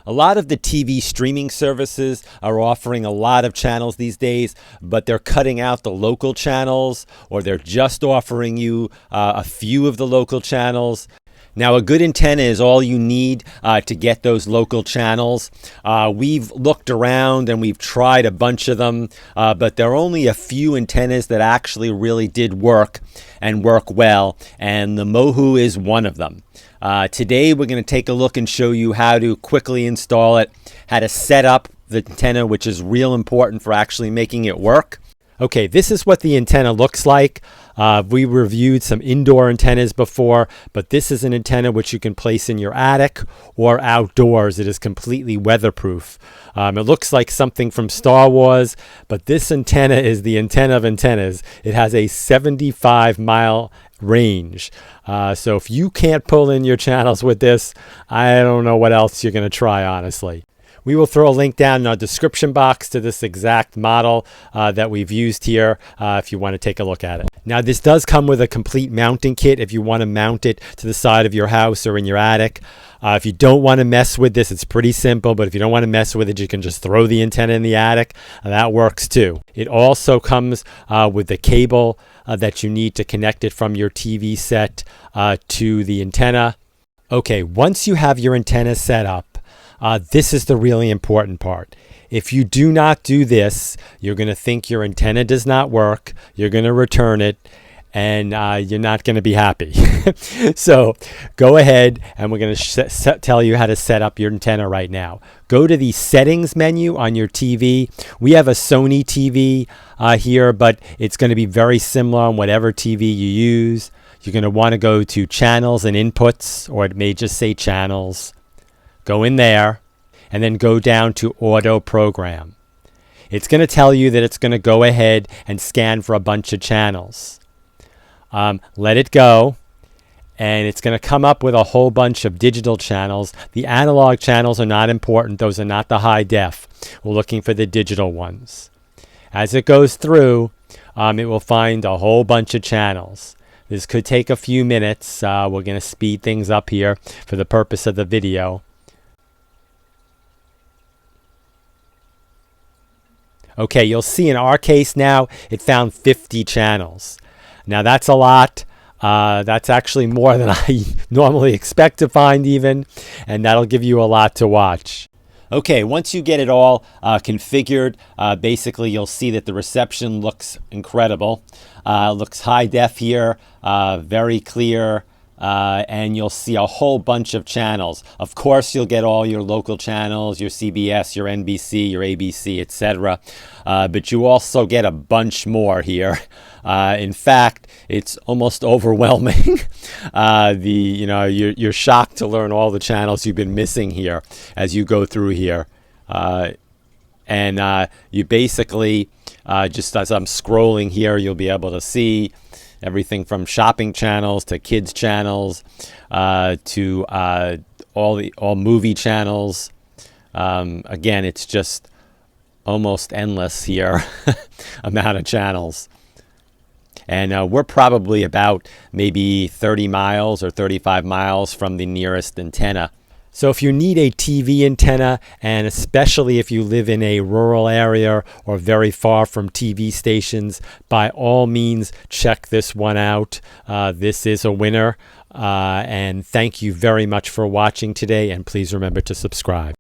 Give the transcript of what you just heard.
A lot of the TV streaming services are offering a lot of channels these days, but they're cutting out the local channels, or they're just offering you a few of the local channels. Now, a good antenna is all you need to get those local channels. We've looked around and we've tried a bunch of them, but there are only a few antennas that actually really did work and work well, and the Mohu is one of them. Today, we're going to take a look and show you how to quickly install it, how to set up the antenna, which is real important for actually making it work. Okay, this is what the antenna looks like. We reviewed some indoor antennas before, but this is an antenna which you can place in your attic or outdoors. It is completely weatherproof. It looks like something from Star Wars, but this antenna is the antenna of antennas. It has a 75-mile range. So if you can't pull in your channels with this, I don't know what else you're going to try, honestly. We will throw a link down in our description box to this exact model that we've used here if you want to take a look at it. Now, this does come with a complete mounting kit if you want to mount it to the side of your house or in your attic. If you don't want to mess with this, it's pretty simple, but if you don't want to mess with it, you can just throw the antenna in the attic, and that works too. It also comes with the cable that you need to connect it from your TV set to the antenna. Okay, once you have your antenna set up, this is the really important part. If you do not do this, you're going to think your antenna does not work, you're going to return it, and you're not going to be happy. So go ahead, and we're going to tell you how to set up your antenna right now. Go to the settings menu on your TV. We have a Sony TV here, but it's going to be very similar on whatever TV you use. You're going to want to go to channels and inputs, or it may just say channels. Go in there, and then go down to auto program. It's going to tell you that it's going to go ahead and scan for a bunch of channels. Let it go, and it's going to come up with a whole bunch of digital channels. The analog channels are not important. Those are not the high def. We're looking for the digital ones. As it goes through, it will find a whole bunch of channels. This could take a few minutes. We're going to speed things up here for the purpose of the video. Okay, you'll see in our case now, it found 50 channels. Now that's a lot. That's actually more than I normally expect to find even, and that'll give you a lot to watch. Okay, once you get it all configured, basically you'll see that the reception looks incredible. Looks high def here, very clear. And you'll see a whole bunch of channels. Of course, you'll get all your local channels, your CBS, your NBC, your ABC, etc. But you also get a bunch more here. In fact, it's almost overwhelming. You're shocked to learn all the channels you've been missing here as you go through here. And you basically, just as I'm scrolling here, you'll be able to see everything from shopping channels to kids channels to all movie channels. Again, it's just almost endless here amount of channels. And we're probably about maybe 30 miles or 35 miles from the nearest antenna. So if you need a TV antenna, and especially if you live in a rural area or very far from TV stations, by all means, check this one out. This is a winner. And thank you very much for watching today, and please remember to subscribe.